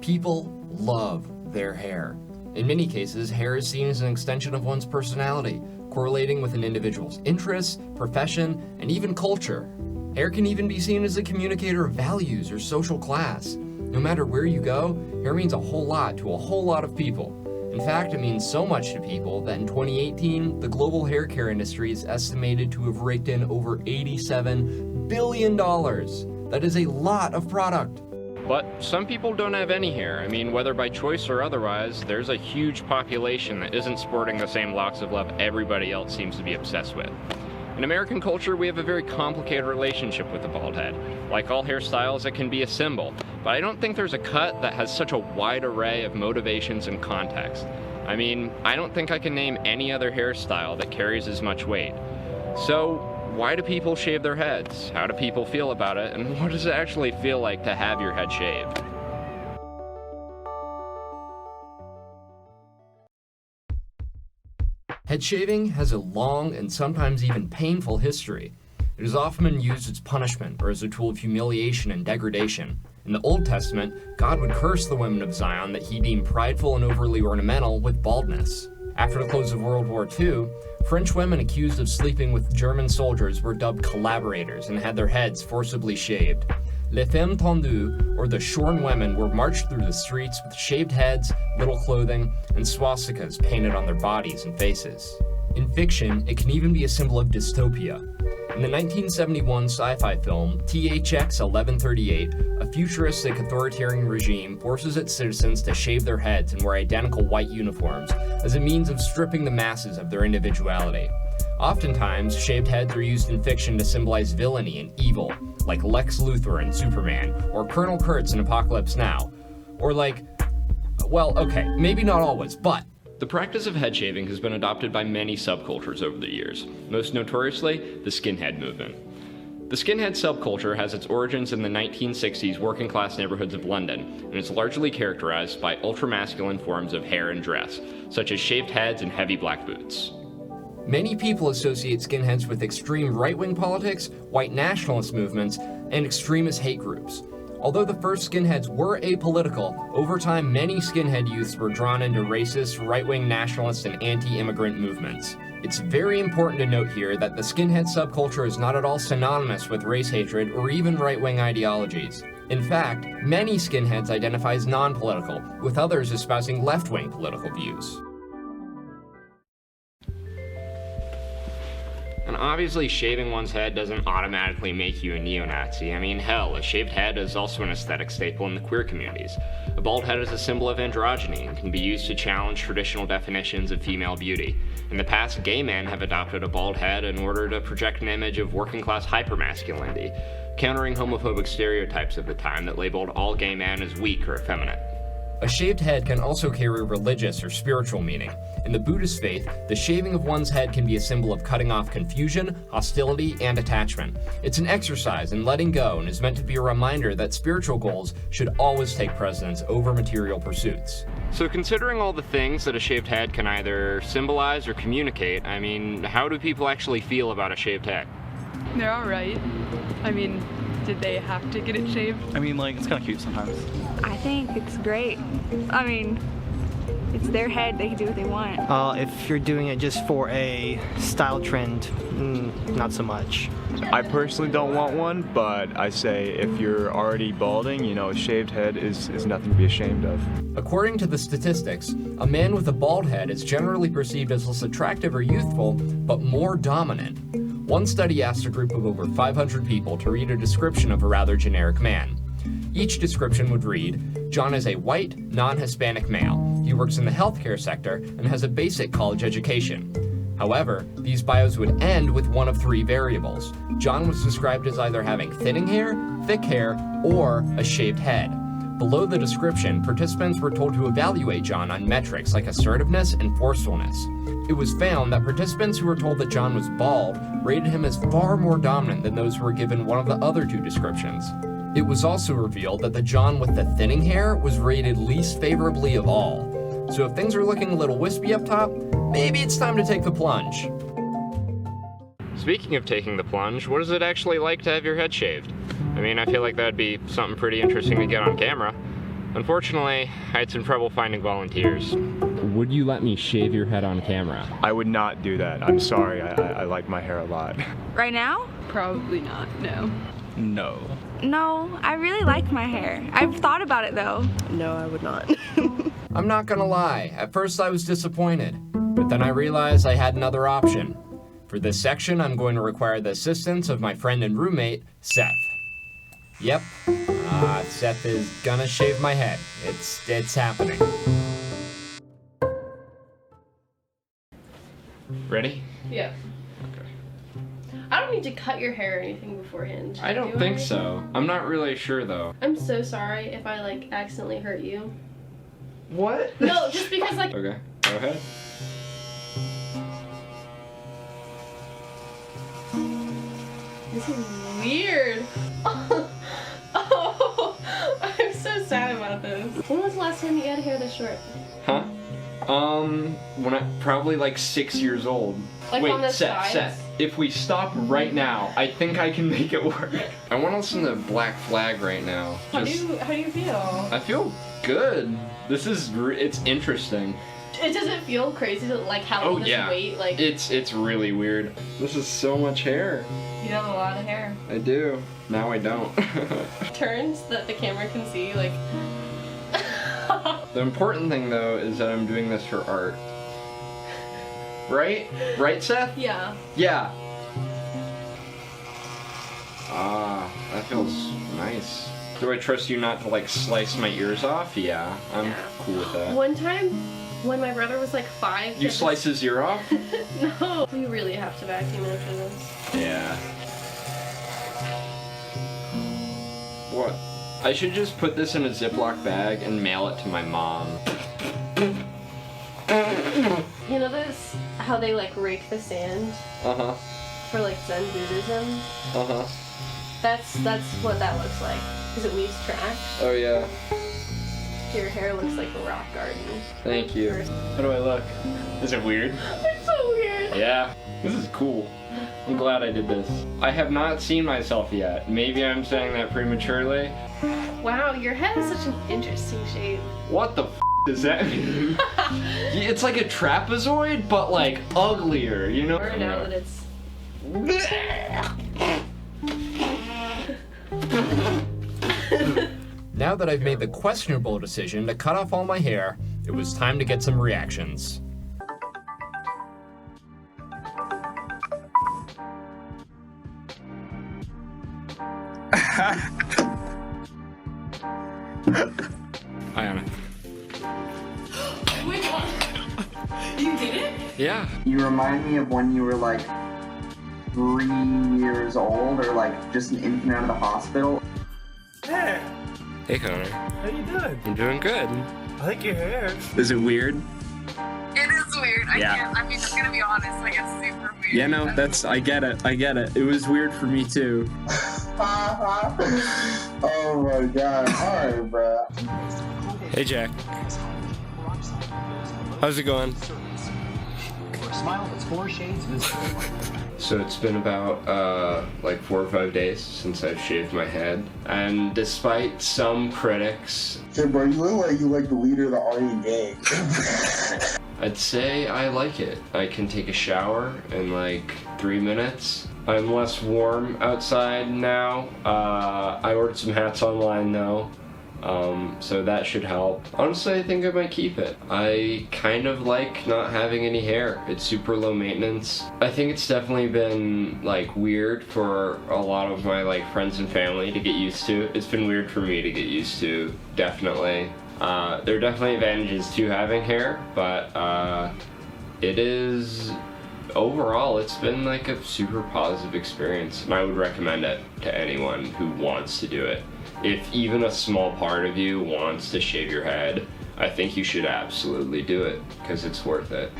People love their hair. In many cases, hair is seen as an extension of one's personality, correlating with an individual's interests, profession, and even culture. Hair can even be seen as a communicator of values or social class. No matter where you go, hair means a whole lot to a whole lot of people. In fact, it means so much to people that in 2018, the global hair care industry is estimated to have raked in over $87 billion. That is a lot of product. But some people don't have any hair. I mean, whether by choice or otherwise, there's a huge population that isn't sporting the same locks of love everybody else seems to be obsessed with. In American culture, we have a very complicated relationship with the bald head. Like all hairstyles, it can be a symbol, but I don't think there's a cut that has such a wide array of motivations and context. I mean, I don't think I can name any other hairstyle that carries as much weight. So, why do people shave their heads? How do people feel about it? And what does it actually feel like to have your head shaved? Head shaving has a long and sometimes even painful history. It is often used as punishment or as a tool of humiliation and degradation. In the Old Testament, God would curse the women of Zion that he deemed prideful and overly ornamental with baldness. After the close of World War II, French women accused of sleeping with German soldiers were dubbed collaborators and had their heads forcibly shaved. Les femmes tendues, or the shorn women, were marched through the streets with shaved heads, little clothing, and swastikas painted on their bodies and faces. In fiction, it can even be a symbol of dystopia. In the 1971 sci-fi film THX 1138, a futuristic authoritarian regime forces its citizens to shave their heads and wear identical white uniforms as a means of stripping the masses of their individuality. Oftentimes, shaved heads are used in fiction to symbolize villainy and evil, like Lex Luthor in Superman, or Colonel Kurtz in Apocalypse Now, or like, well, okay, maybe not always, but the practice of head shaving has been adopted by many subcultures over the years, most notoriously the skinhead movement. The skinhead subculture has its origins in the 1960s working-class neighborhoods of London, and is largely characterized by ultra-masculine forms of hair and dress, such as shaved heads and heavy black boots. Many people associate skinheads with extreme right-wing politics, white nationalist movements, and extremist hate groups. Although the first skinheads were apolitical, over time many skinhead youths were drawn into racist, right-wing nationalist, and anti-immigrant movements. It's very important to note here that the skinhead subculture is not at all synonymous with race hatred or even right-wing ideologies. In fact, many skinheads identify as non-political, with others espousing left-wing political views. And obviously, shaving one's head doesn't automatically make you a neo-Nazi. I mean, hell, a shaved head is also an aesthetic staple in the queer communities. A bald head is a symbol of androgyny and can be used to challenge traditional definitions of female beauty. In the past, gay men have adopted a bald head in order to project an image of working-class hypermasculinity, countering homophobic stereotypes of the time that labeled all gay men as weak or effeminate. A shaved head can also carry religious or spiritual meaning. In the Buddhist faith, the shaving of one's head can be a symbol of cutting off confusion, hostility, and attachment. It's an exercise in letting go and is meant to be a reminder that spiritual goals should always take precedence over material pursuits. So considering all the things that a shaved head can either symbolize or communicate, I mean, how do people actually feel about a shaved head? They're alright. I mean, did they have to get it shaved? I mean, like, it's kind of cute sometimes. I think it's great. I mean, it's their head, they can do what they want. If you're doing it just for a style trend, not so much. I personally don't want one, but I say if you're already balding, a shaved head is nothing to be ashamed of. According to the statistics, a man with a bald head is generally perceived as less attractive or youthful, but more dominant. One study asked a group of over 500 people to read a description of a rather generic man. Each description would read, John is a white, non-Hispanic male. He works in the healthcare sector and has a basic college education. However, these bios would end with one of three variables. John was described as either having thinning hair, thick hair, or a shaved head. Below the description, participants were told to evaluate John on metrics like assertiveness and forcefulness. It was found that participants who were told that John was bald rated him as far more dominant than those who were given one of the other two descriptions. It was also revealed that the John with the thinning hair was rated least favorably of all. So if things are looking a little wispy up top, maybe it's time to take the plunge. Speaking of taking the plunge, what is it actually like to have your head shaved? I mean, I feel like that'd be something pretty interesting to get on camera. Unfortunately, I had some trouble finding volunteers. Would you let me shave your head on camera? I would not do that. I'm sorry. I like my hair a lot. Right now? Probably not, no. No. No, I really like my hair. I've thought about it though. No, I would not. I'm not gonna lie, at first I was disappointed, but then I realized I had another option. For this section, I'm going to require the assistance of my friend and roommate, Seth. Yep, Seth is gonna shave my head. It's happening. Ready? Yeah. I don't need to cut your hair or anything beforehand. I don't do think so. I'm not really sure though. I'm so sorry if I like accidentally hurt you. What? No, just because like. Okay, go ahead. This is weird. Oh, I'm so sad about this. When was the last time you had hair this short? Huh? When I probably like 6 years old. Like Wait, on the Seth, sides? if we stop right now, I think I can make it work. I want to listen to Black Flag right now. How do you feel? I feel good. This is it's interesting. It doesn't feel crazy to like have all Oh this yeah, weight. Like it's really weird. This is so much hair. you have a lot of hair. I do. Now I don't. Turns that the camera can see. Like The important thing though is that I'm doing this for art. Right? Right, Seth? yeah. Yeah. Ah, that feels nice. Do I trust you not to like slice my ears off? Yeah, I'm cool with that. One time when my brother was like 5. he You had slice his ear off? this- No. We really have to vacuum after this. Yeah. What? I should just put this in a Ziploc bag and mail it to my mom. You know this? How they like rake the sand Uh-huh. for like Zen Buddhism? Uh-huh. That's what that looks like. Because it leaves trash. Oh yeah. Your hair looks like a rock garden. Thank you. How do I look? Is it weird? It's so weird. Yeah. This is cool. I'm glad I did this. I have not seen myself yet. Maybe I'm saying that prematurely. Wow, your head is such an interesting shape. What the does that mean? It's like a trapezoid, but like uglier, you know? Or now that it's Now that I've made the questionable decision to cut off all my hair, it was time to get some reactions. Hi, Anna. Oh my god. You did it? Yeah. You remind me of when you were like 3 years old or like just an infant out of the hospital. Hey, Hey, Connor. how you doing? I'm doing good. I like your hair. Is it weird? It is weird. Yeah. I mean, I'm gonna be honest. Like, it's super weird. Yeah, no, I get it. It was weird for me too. Oh my god. Alright, bro. Hey, Jack. How's it going? So it's been about like 4 or 5 days since I've shaved my head, and despite some critics, Hey, bro, you look like you like the leader of the Army gang. I'd say I like it. I can take a shower in like 3 minutes. I'm less warm outside now. I ordered some hats online though, so that should help. Honestly, I think I might keep it. I kind of like not having any hair. It's super low maintenance. I think it's definitely been like weird for a lot of my like friends and family to get used to. It's been weird for me to get used to, definitely. There are definitely advantages to having hair, but it is, overall, it's been like a super positive experience, and I would recommend it to anyone who wants to do it. If even a small part of you wants to shave your head, I think you should absolutely do it, because it's worth it.